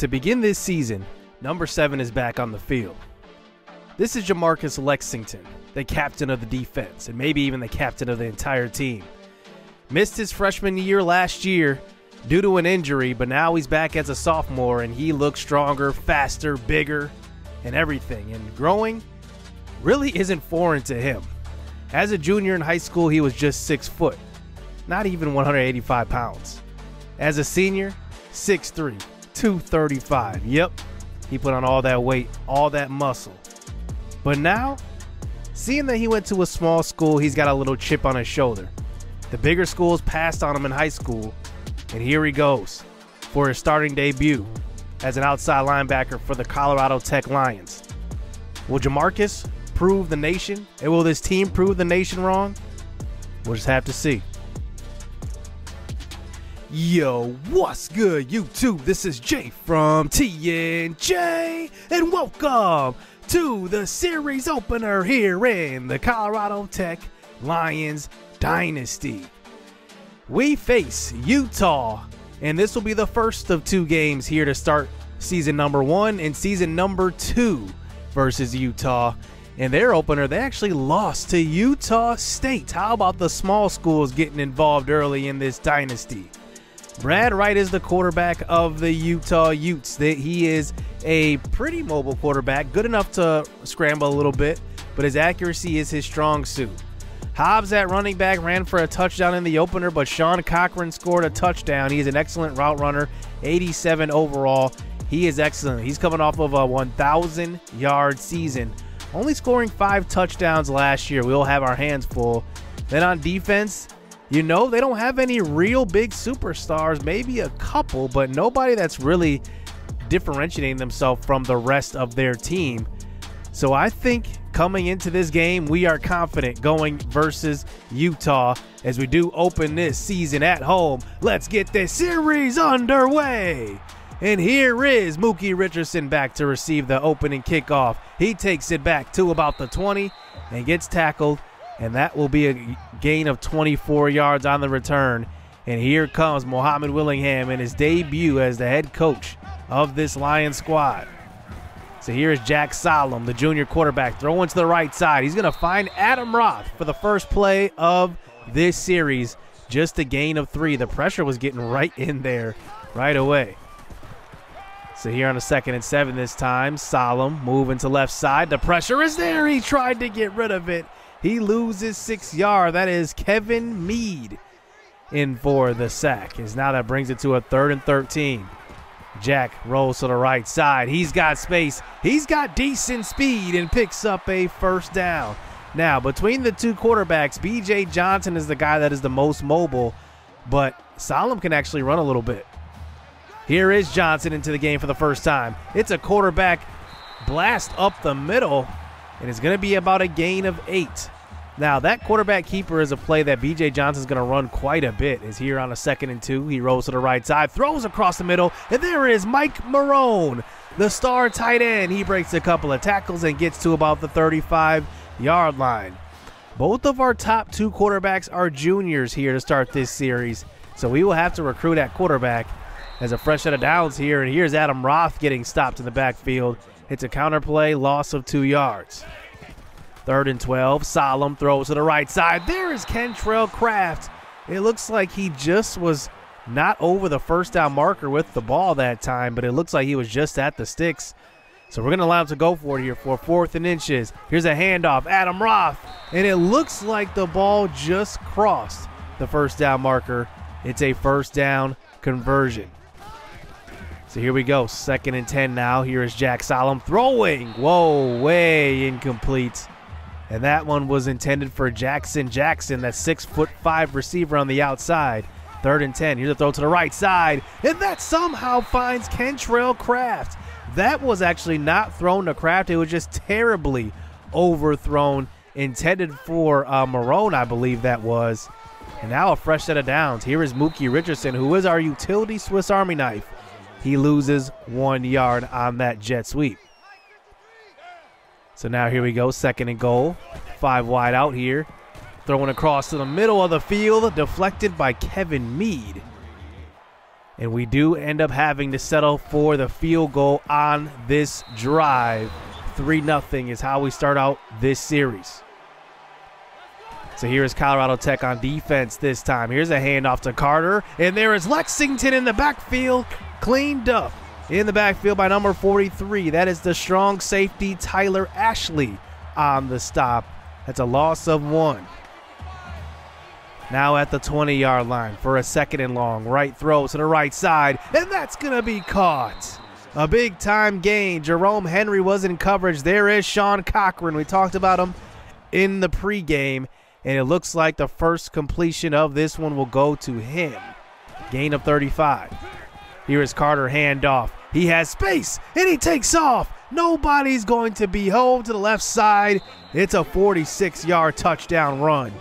To begin this season, number 7 is back on the field. This is Jamarcus Lexington, the captain of the defense, and maybe even the captain of the entire team. Missed his freshman year last year due to an injury, but now he's back as a sophomore, and he looks stronger, faster, bigger, and everything. And growing really isn't foreign to him. As a junior in high school, he was just 6 foot, not even 185 pounds. As a senior, 6'3", 235. Yep, he put on all that weight, all that muscle. But now, seeing that he went to a small school, he's got a little chip on his shoulder. The bigger schools passed on him in high school, and here he goes for his starting debut as an outside linebacker for the Colorado Tech Lions. Will Jamarcus prove the nation, and will this team prove the nation wrong? We'll just have to see. Yo, what's good, YouTube? This is Jay from TNJ, and welcome to the series opener here in the Colorado Tech Lions Dynasty. We face Utah, and this will be the first of 2 games here to start season number 1 and season number 2 versus Utah. In their opener, they actually lost to Utah State. How about the small schools getting involved early in this dynasty? Brad Wright is the quarterback of the Utah Utes. He is a pretty mobile quarterback, good enough to scramble a little bit, but his accuracy is his strong suit. Hobbs at running back ran for a touchdown in the opener, but Sean Cochran scored a touchdown. He is an excellent route runner, 87 overall. He is excellent. He's coming off of a 1,000-yard season, only scoring 5 touchdowns last year. We'll have our hands full. Then on defense, you know, they don't have any real big superstars, maybe a couple, but nobody that's really differentiating themselves from the rest of their team. So I think coming into this game, we are confident going versus Utah as we do open this season at home. Let's get this series underway. And here is Mookie Richardson back to receive the opening kickoff. He takes it back to about the 20 and gets tackled, and that will be a gain of 24 yards on the return. And here comes Mohamed Willingham in his debut as the head coach of this Lions squad. So here is Jack Solom, the junior quarterback, throwing to the right side. He's going to find Adam Roth for the first play of this series. Just a gain of 3. The pressure was getting right in there right away. So here on a 2nd and 7 this time, Solom moving to left side. The pressure is there. He tried to get rid of it. He loses 6 yards. That is Kevin Mead in for the sack. As now that brings it to a 3rd and 13. Jack rolls to the right side. He's got space. He's got decent speed and picks up a first down. Now, between the 2 quarterbacks, B.J. Johnson is the guy that is the most mobile, but Solom can actually run a little bit. Here is Johnson into the game for the first time. It's a quarterback blast up the middle, and it's going to be about a gain of 8. Now, that quarterback keeper is a play that B.J. Johnson's going to run quite a bit. Is here on a 2nd and 2. He rolls to the right side, throws across the middle, and there is Mike Marone, the star tight end. He breaks a couple of tackles and gets to about the 35-yard line. Both of our top 2 quarterbacks are juniors here to start this series, so we will have to recruit at quarterback as a fresh set of downs here. And here's Adam Roth getting stopped in the backfield. It's a counter play, loss of 2 yards. 3rd and 12. Solom throws to the right side. There is Kentrell Kraft. It looks like he just was not over the first down marker with the ball that time, but it looks like he was just at the sticks. So we're going to allow him to go for it here for 4th and inches. Here's a handoff. Adam Roth. And it looks like the ball just crossed the first down marker. It's a first down conversion. So here we go. 2nd and 10 now. Here is Jack Solom throwing. Whoa, way incomplete. And that one was intended for Jackson Jackson, that 6'5" receiver on the outside. 3rd and 10. Here's a throw to the right side. And that somehow finds Kentrell Kraft. That was actually not thrown to Kraft. It was just terribly overthrown. Intended for Marone, I believe that was. And now a fresh set of downs. Here is Mookie Richardson, who is our utility Swiss Army knife. He loses 1 yard on that jet sweep. So now here we go, 2nd and goal. 5 wide out here. Throwing across to the middle of the field, deflected by Kevin Mead. And we do end up having to settle for the field goal on this drive. 3-0 is how we start out this series. So here is Colorado Tech on defense this time. Here's a handoff to Carter, and there is Lexington in the backfield, cleaned up in the backfield by number 43. That is the strong safety Tyler Ashley on the stop. That's a loss of 1. Now at the 20-yard line for a 2nd and long. Right throw to the right side, and that's going to be caught. A big-time gain. Jerome Henry was in coverage. There is Sean Cochran. We talked about him in the pregame, and it looks like the first completion of this one will go to him. Gain of 35. Here is Carter, handoff. He has space, and he takes off. Nobody's going to be home to the left side. It's a 46-yard touchdown run.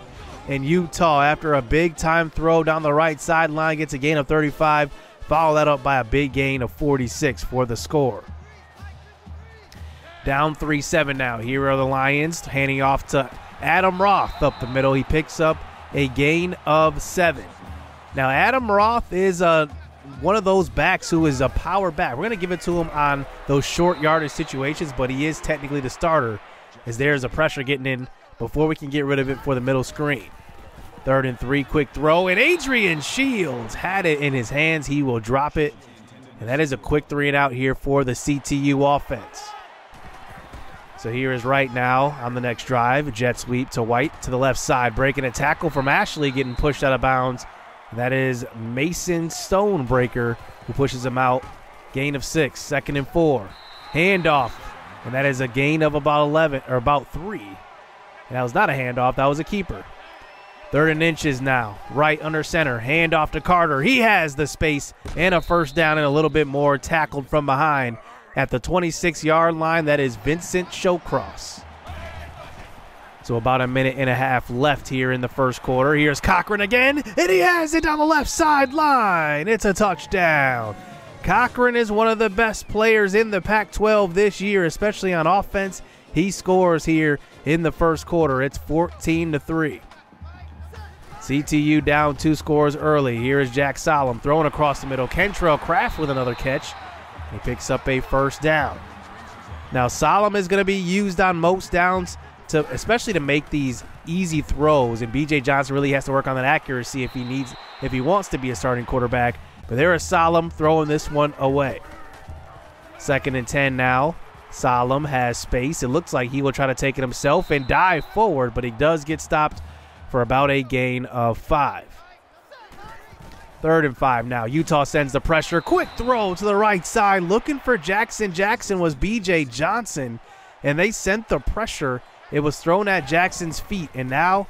And Utah, after a big-time throw down the right sideline, gets a gain of 35. Follow that up by a big gain of 46 for the score. Down 3-7 now. Here are the Lions, handing off to Adam Roth up the middle. He picks up a gain of 7. Now, Adam Roth is one of those backs who is a power back. We're going to give it to him on those short yardage situations, but he is technically the starter, as there's a pressure getting in before we can get rid of it for the middle screen. 3rd and 3, quick throw, and Adrian Shields had it in his hands. He will drop it, and that is a quick 3 and out here for the CTU offense. So here is Wright now on the next drive. Jet sweep to White to the left side, breaking a tackle from Ashley, getting pushed out of bounds. That is Mason Stonebreaker who pushes him out. Gain of 6, 2nd and 4. Handoff, and that is a gain of about 11 or about 3. And that was not a handoff, that was a keeper. 3rd and inches now. Right under center. Handoff to Carter. He has the space and a first down and a little bit more, tackled from behind at the 26-yard line. That is Vincent Showcross. So about a minute and a half left here in the first quarter. Here's Cochran again, and he has it down the left sideline. It's a touchdown. Cochran is one of the best players in the Pac-12 this year, especially on offense. He scores here in the first quarter. It's 14-3. CTU down 2 scores early. Here is Jack Solomon throwing across the middle. Kentrell Kraft with another catch. He picks up a first down. Now Solomon is going to be used on most downs, especially to make these easy throws, and BJ Johnson really has to work on that accuracy if he wants to be a starting quarterback. But there is Solomon throwing this one away. 2nd and 10 now. Solomon has space. It looks like he will try to take it himself and dive forward, but he does get stopped for about a gain of 5. 3rd and 5 now. Utah sends the pressure. Quick throw to the right side, looking for Jackson. Jackson was BJ Johnson, and they sent the pressure. It was thrown at Jackson's feet, and now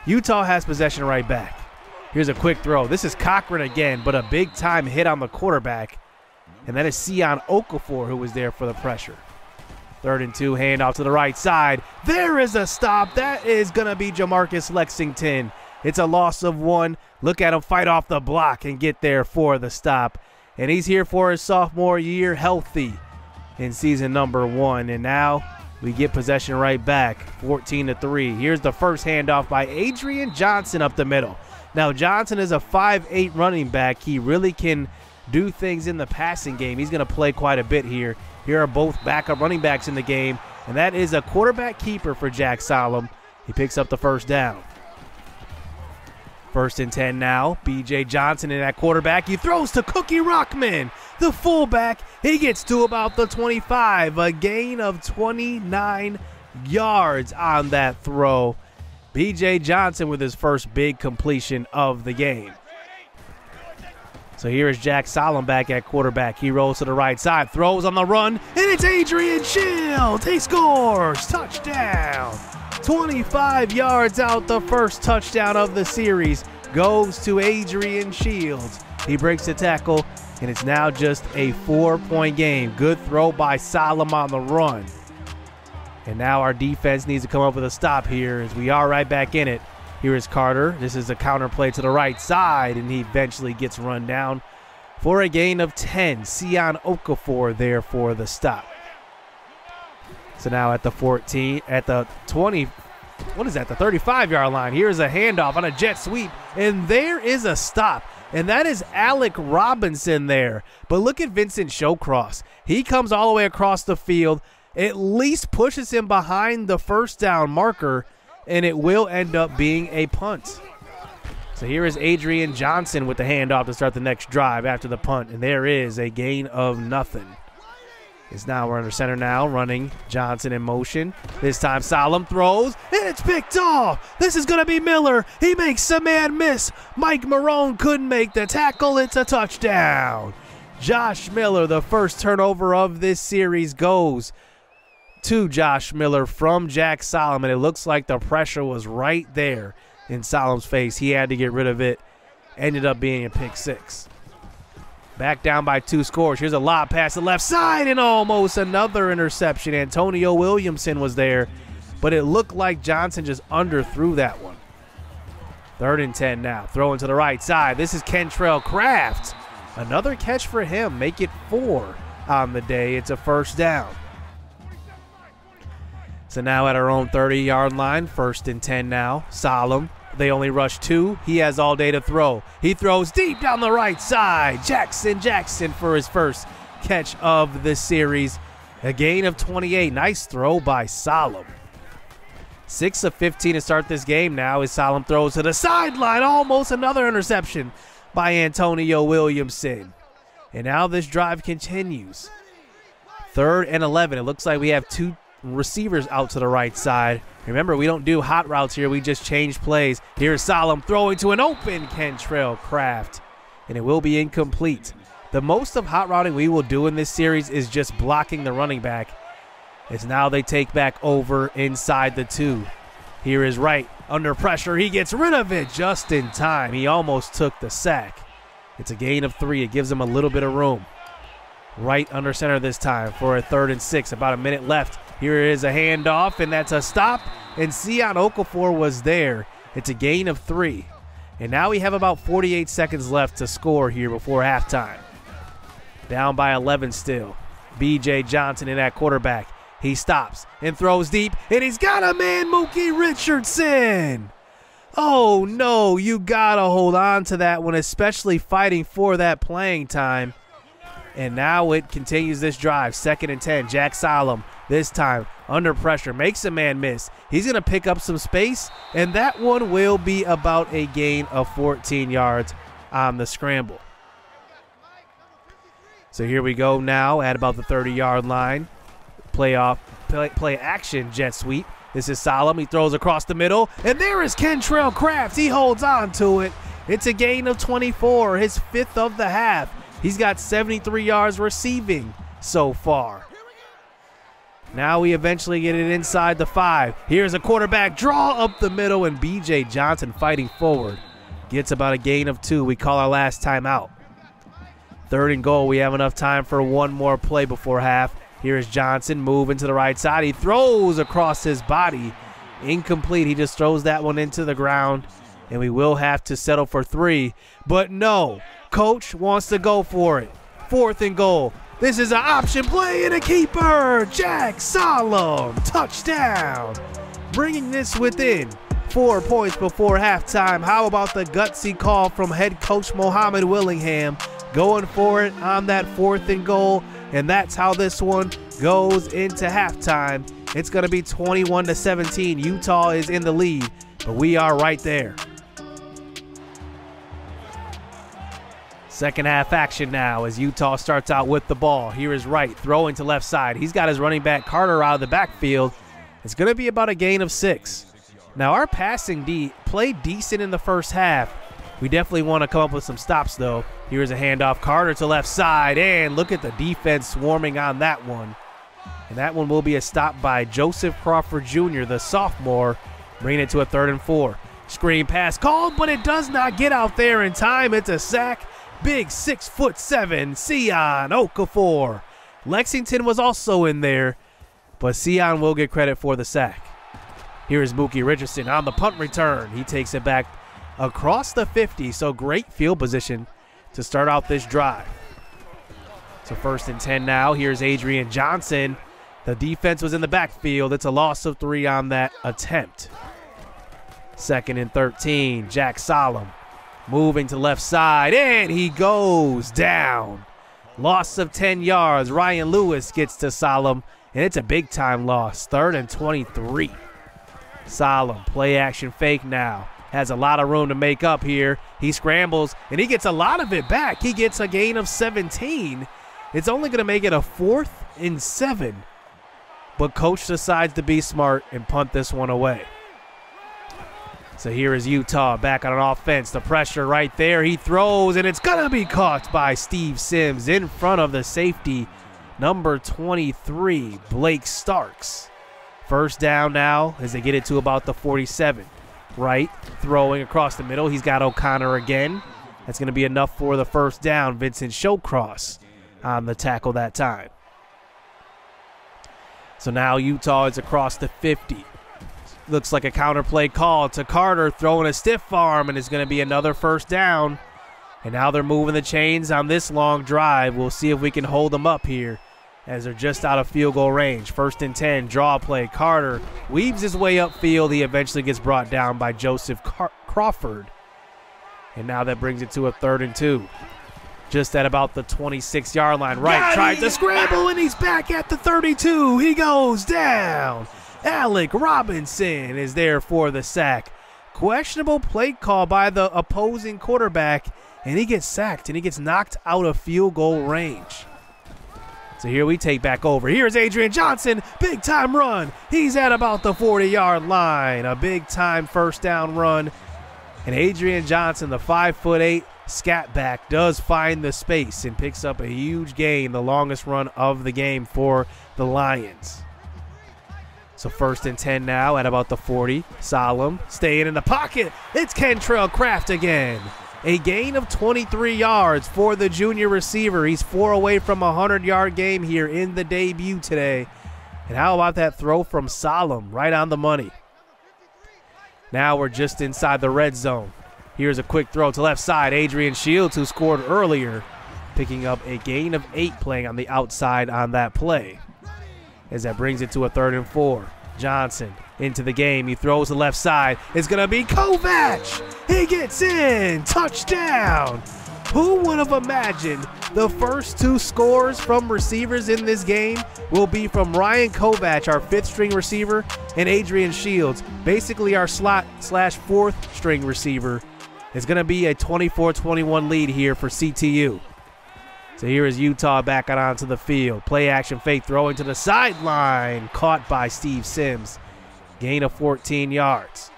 Utah has possession right back. Here's a quick throw. This is Cochran again, but a big-time hit on the quarterback, and that is Sion Okafor who was there for the pressure. 3rd and 2, handoff to the right side. There is a stop. That is going to be Jamarcus Lexington. It's a loss of 1. Look at him fight off the block and get there for the stop. And he's here for his sophomore year, healthy in season number 1. And now we get possession right back, 14-3. Here's the first handoff by Adrian Johnson up the middle. Now Johnson is a 5'8" running back. He really can do things in the passing game. He's going to play quite a bit here. Here are both backup running backs in the game, and that is a quarterback keeper for Jack Solomon. He picks up the first down. 1st and 10 now. BJ Johnson in that quarterback. He throws to Cookie Rockman, the fullback. He gets to about the 25, a gain of 29 yards on that throw. BJ Johnson with his first big completion of the game. So here is Jack Solomon back at quarterback. He rolls to the right side, throws on the run, and it's Adrian Shields. He scores. Touchdown. 25 yards out. The first touchdown of the series goes to Adrian Shields. He breaks the tackle, and it's now just a 4-point game. Good throw by Solomon on the run. And now our defense needs to come up with a stop here as we are right back in it. Here is Carter. This is a counter play to the right side, and he eventually gets run down for a gain of 10. Sion Okafor there for the stop. So now at the 14, at the 20, what is that, the 35-yard line. Here's a handoff on a jet sweep, and there is a stop. and that is Alec Robinson there. But look at Vincent Showcross. He comes all the way across the field, at least pushes him behind the first down marker, and it will end up being a punt. So here is Adrian Johnson with the handoff to start the next drive after the punt, and there is a gain of nothing. It's now we're under center now, running Johnson in motion. This time Solemn throws, and it's picked off. This is going to be Miller. He makes a man miss. Mike Marone couldn't make the tackle. It's a touchdown. Josh Miller, the first turnover of this series, goes to Josh Miller from Jack Solomon. It looks like the pressure was right there in Solemn's face. He had to get rid of it. Ended up being a pick six. Back down by 2 scores. Here's a lob pass to the left side and almost another interception. Antonio Williamson was there, but it looked like Johnson just underthrew that one. 3rd and 10 now. Throwing to the right side. This is Kentrell Kraft. Another catch for him. Make it 4 on the day. It's a first down. So now at our own 30-yard line, 1st and 10 now. Solemn. They only rush 2. He has all day to throw. He throws deep down the right side. Jackson for his first catch of the series. A gain of 28. Nice throw by Solemn. 6 of 15 to start this game now as Solemn throws to the sideline. Almost another interception by Antonio Williamson. And now this drive continues. 3rd and 11. It looks like we have 2 receivers out to the right side. Remember, we don't do hot routes here. We just change plays. Here's Solemn throwing to an open Kentrell Kraft, and it will be incomplete. The most of hot routing we will do in this series is just blocking the running back. As now they take back over inside the 2. Here is Wright under pressure. He gets rid of it just in time. He almost took the sack. It's a gain of 3. It gives him a little bit of room. Right under center this time for a 3rd and 6. About a minute left. Here is a handoff, and that's a stop, and Sion Okafor was there. It's a gain of 3. And now we have about 48 seconds left to score here before halftime. Down by 11 still. B.J. Johnson in at quarterback. He stops and throws deep, and he's got a man, Mookie Richardson. Oh, no, you got to hold on to that one, especially fighting for that playing time. And now it continues this drive. 2nd and 10. Jack Solemn, this time under pressure, makes a man miss. He's going to pick up some space, and that one will be about a gain of 14 yards on the scramble. So here we go now at about the 30-yard line. Play action jet sweep. This is Solemn. He throws across the middle, and there is Kentrell Kraft. He holds on to it. It's a gain of 24, his 5th of the half. He's got 73 yards receiving so far. Now we eventually get it inside the 5. Here's a quarterback draw up the middle, and B.J. Johnson fighting forward. Gets about a gain of 2. We call our last timeout. 3rd and goal. We have enough time for one more play before half. Here's Johnson moving to the right side. He throws across his body. Incomplete. He just throws that one into the ground, and we will have to settle for 3. But no. Coach wants to go for it. 4th and goal. This is an option play and a keeper. Jack Solemn. Touchdown. Bringing this within 4 points before halftime. How about the gutsy call from head coach Mohamed Willingham? Going for it on that 4th and goal. And that's how this one goes into halftime. It's going to be 21-17. Utah is in the lead, but we are right there. Second half action now as Utah starts out with the ball. Here is Wright throwing to left side. He's got his running back Carter out of the backfield. It's going to be about a gain of 6. Now our passing played decent in the first half. We definitely want to come up with some stops though. Here's a handoff, Carter to left side, and look at the defense swarming on that one. And that one will be a stop by Joseph Crawford Jr., the sophomore, bringing it to a 3rd and 4. Screen pass called, but it does not get out there in time. It's a sack. Big 6'7", Sion Okafor. Lexington was also in there, but Sion will get credit for the sack. Here is Mookie Richardson on the punt return. He takes it back across the 50, so great field position to start out this drive. So 1st and 10 now. Here's Adrian Johnson. The defense was in the backfield. It's a loss of 3 on that attempt. 2nd and 13. Jack Solemn moving to left side, and he goes down. Loss of 10 yards. Ryan Lewis gets to Solemn, and it's a big-time loss. 3rd and 23. Solemn, play action fake now. Has a lot of room to make up here. He scrambles, and he gets a lot of it back. He gets a gain of 17. It's only going to make it a 4th and 7. But coach decides to be smart and punt this one away. So here is Utah back on an offense. The pressure right there. He throws, and it's going to be caught by Steve Sims in front of the safety, number 23, Blake Starks. First down now as they get it to about the 47. Right, throwing across the middle. He's got O'Connor again. That's going to be enough for the first down. Vincent Showcross on the tackle that time. So now Utah is across the 50. Looks like a counter play call to Carter, throwing a stiff arm, and it's going to be another first down. And now they're moving the chains on this long drive. We'll see if we can hold them up here as they're just out of field goal range. 1st and 10, draw play. Carter weaves his way upfield. He eventually gets brought down by Joseph Crawford. And now that brings it to a 3rd and 2. Just at about the 26-yard line. Right, tries to scramble, and he's back at the 32. He goes down. Alec Robinson is there for the sack. Questionable play call by the opposing quarterback, and he gets sacked, and he gets knocked out of field goal range. So here we take back over. Here's Adrian Johnson, big-time run. He's at about the 40-yard line. A big-time first down run. And Adrian Johnson, the 5'8" scat back, does find the space and picks up a huge gain, the longest run of the game for the Lions. So 1st and 10 now at about the 40. Solemn staying in the pocket. It's Kentrell Kraft again. A gain of 23 yards for the junior receiver. He's 4 away from a 100-yard game here in the debut today. And how about that throw from Solemn right on the money? Now we're just inside the red zone. Here's a quick throw to left side. Adrian Shields, who scored earlier, picking up a gain of 8 playing on the outside on that play. As that brings it to a 3rd and 4. Johnson into the game. He throws the left side. It's going to be Kovac. He gets in. Touchdown. Who would have imagined the first 2 scores from receivers in this game will be from Ryan Kovac, our 5th-string receiver, and Adrian Shields, basically our slot/4th-string receiver. It's going to be a 24-21 lead here for CTU. So here is Utah back out onto the field. Play action fake, throwing to the sideline. Caught by Steve Sims. Gain of 14 yards.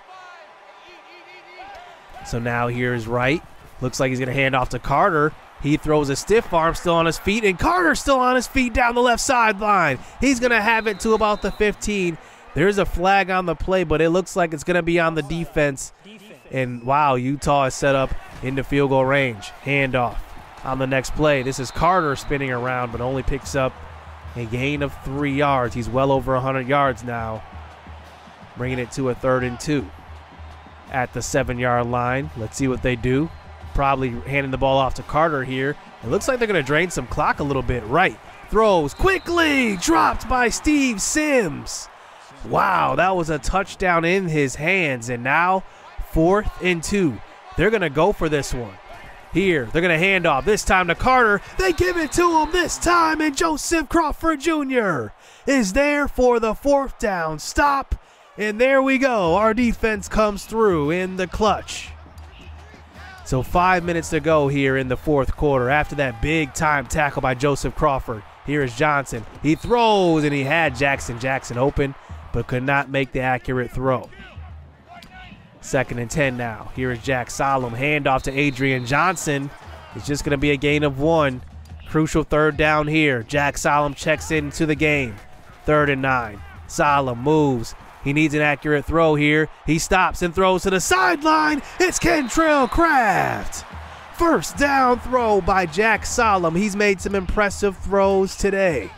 So now here's Wright. Looks like he's going to hand off to Carter. He throws a stiff arm, still on his feet, and Carter's still on his feet down the left sideline. He's going to have it to about the 15. There's a flag on the play, but it looks like it's going to be on the defense. And wow, Utah is set up into field goal range. Handoff. On the next play, this is Carter spinning around, but only picks up a gain of 3 yards. He's well over 100 yards now, bringing it to a 3rd and 2 at the 7-yard line. Let's see what they do. Probably handing the ball off to Carter here. It looks like they're going to drain some clock a little bit. Right, throws quickly, dropped by Steve Sims. Wow, that was a touchdown in his hands, and now 4th and 2. They're going to go for this one. Here, they're going to hand off, this time to Carter. They give it to him this time, and Joseph Crawford Jr. is there for the 4th down stop. And there we go. Our defense comes through in the clutch. So 5 minutes to go here in the 4th quarter after that big-time tackle by Joseph Crawford. Here is Johnson. He throws, and he had Jackson open, but could not make the accurate throw. 2nd and 10 now. Here is Jack Solemn. Handoff to Adrian Johnson. It's just going to be a gain of 1. Crucial 3rd down here. Jack Solemn checks into the game. 3rd and 9. Solemn moves. He needs an accurate throw here. He stops and throws to the sideline. It's Kentrell Kraft. First down throw by Jack Solemn. He's made some impressive throws today.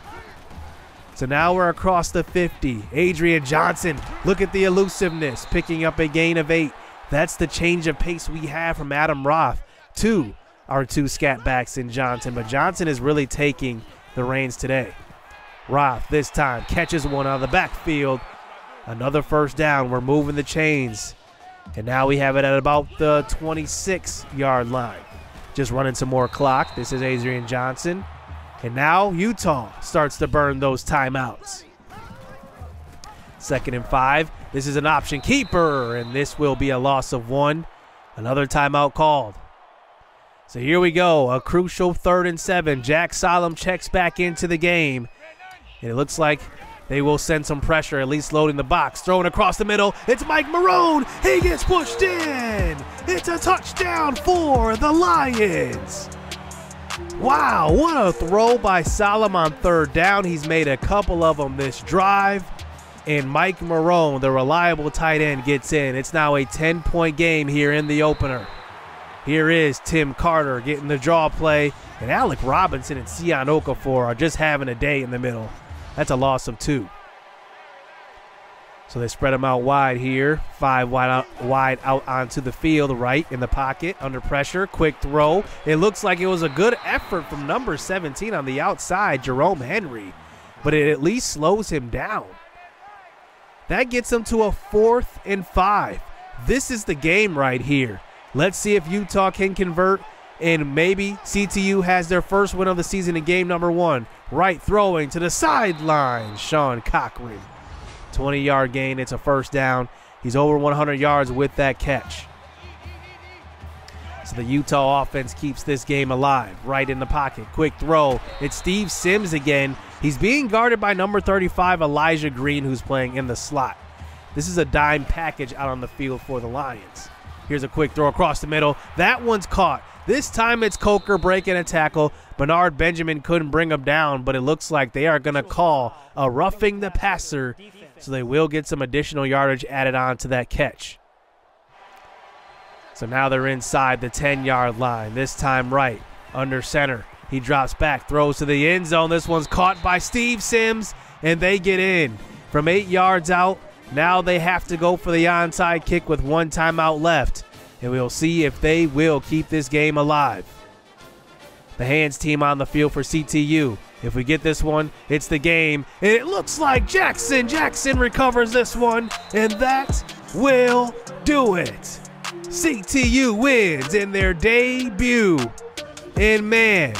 So now we're across the 50. Adrian Johnson, look at the elusiveness, picking up a gain of 8. That's the change of pace we have from Adam Roth to our 2 scat backs in Johnson. But Johnson is really taking the reins today. Roth this time catches one out of the backfield. Another first down. We're moving the chains. And now we have it at about the 26-yard line. Just running some more clock. This is Adrian Johnson. And now Utah starts to burn those timeouts. 2nd and 5. This is an option keeper, and this will be a loss of 1. Another timeout called. So here we go, a crucial 3rd and 7. Jack Solomon checks back into the game. And it looks like they will send some pressure, at least loading the box. Throwing across the middle, it's Mike Marone. He gets pushed in. It's a touchdown for the Lions. Wow, what a throw by Solomon on 3rd down. He's made a couple of them this drive. And Mike Marone, the reliable tight end, gets in. It's now a 10-point game here in the opener. Here is Tim Carter getting the draw play. And Alec Robinson and Sion Okafor are just having a day in the middle. That's a loss of 2. So they spread them out wide here. 5 wide out onto the field, right in the pocket, under pressure. Quick throw. It looks like it was a good effort from number 17 on the outside, Jerome Henry. But it at least slows him down. That gets them to a 4th and 5. This is the game right here. Let's see if Utah can convert, and maybe CTU has their first win of the season in game number 1. Right throwing to the sideline, Sean Cochran. 20-yard gain, it's a 1st down. He's over 100 yards with that catch. So the Utah offense keeps this game alive. Right in the pocket, quick throw. It's Steve Sims again. He's being guarded by number 35, Elijah Green, who's playing in the slot. This is a dime package out on the field for the Lions. Here's a quick throw across the middle. That one's caught. This time it's Coker breaking a tackle. Bernard Benjamin couldn't bring him down, but it looks like they are going to call a roughing the passer, so they will get some additional yardage added on to that catch. So now they're inside the 10-yard line, this time right, under center. He drops back, throws to the end zone. This one's caught by Steve Sims, and they get in. From 8 yards out, now they have to go for the onside kick with 1 timeout left. And we'll see if they will keep this game alive. The hands team on the field for CTU. If we get this one, it's the game. And it looks like Jackson recovers this one, and that will do it. CTU wins in their debut. And man,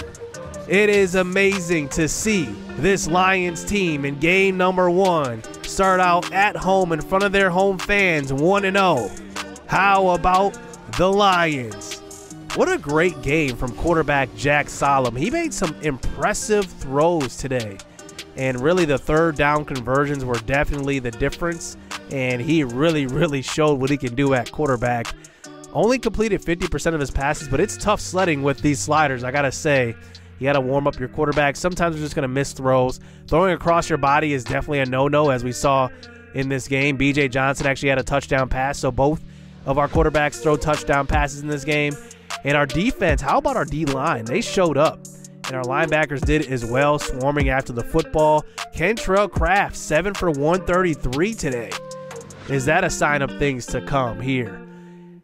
it is amazing to see this Lions team in game number 1 start out at home in front of their home fans 1-0. How about the Lions? What a great game from quarterback Jack Solomon. He made some impressive throws today. And really the 3rd down conversions were definitely the difference. And he really showed what he can do at quarterback. Only completed 50% of his passes, but it's tough sledding with these sliders, I gotta say. You got to warm up your quarterback. Sometimes you're just going to miss throws. Throwing across your body is definitely a no-no, as we saw in this game. B.J. Johnson actually had a touchdown pass, so both of our quarterbacks throw touchdown passes in this game. And our defense, how about our D-line? They showed up, and our linebackers did as well, swarming after the football. Kentrell Kraft, 7 for 133 today. Is that a sign of things to come here?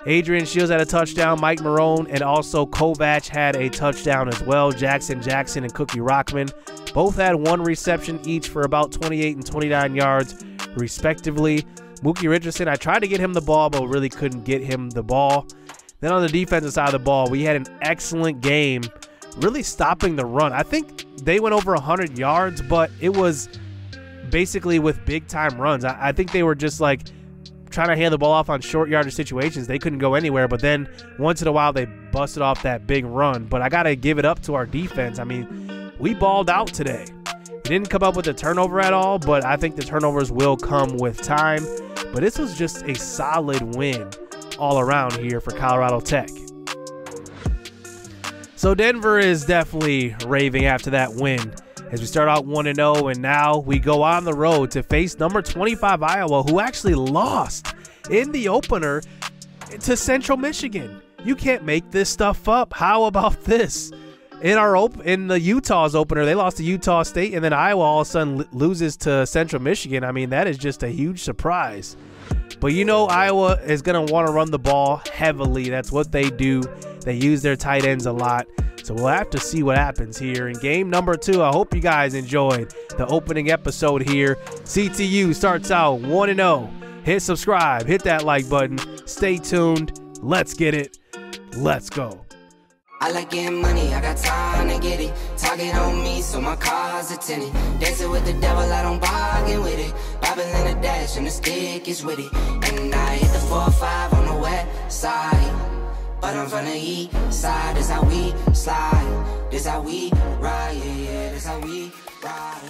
Adrian Shields had a touchdown. Mike Marone and also Kovac had a touchdown as well. Jackson and Cookie Rockman both had 1 reception each for about 28 and 29 yards, respectively. Mookie Richardson, I tried to get him the ball, but really couldn't get him the ball. Then on the defensive side of the ball, we had an excellent game, really stopping the run. I think they went over 100 yards, but it was basically with big-time runs. I think they were just like trying to hand the ball off on short yardage situations. They couldn't go anywhere, but then once in a while they busted off that big run. But I got to give it up to our defense. I mean, we balled out today. We didn't come up with a turnover at all, but I think the turnovers will come with time. But this was just a solid win all around here for Colorado Tech. So Denver is definitely raving after that win, as we start out 1-0, and now we go on the road to face number 25 Iowa, who actually lost in the opener to Central Michigan. You can't make this stuff up. How about this? In the Utah's opener, they lost to Utah State, and then Iowa all of a sudden loses to Central Michigan. I mean, that is just a huge surprise. But you know Iowa is going to want to run the ball heavily. That's what they do. They use their tight ends a lot. So we'll have to see what happens here in game number 2. I hope you guys enjoyed the opening episode here. CTU starts out 1-0 hit subscribe, hit that like button. Stay tuned. Let's get it. Let's go. I like getting money, I got time to get it. Target on me, so my car's a tenant. Dancing with the devil, I don't bargain with it. Bobbing in the dash, and the stick is with it. And I hit the 4-5 on the west side. But I'm from the east side, this how we slide. This how we ride, yeah, this how we ride.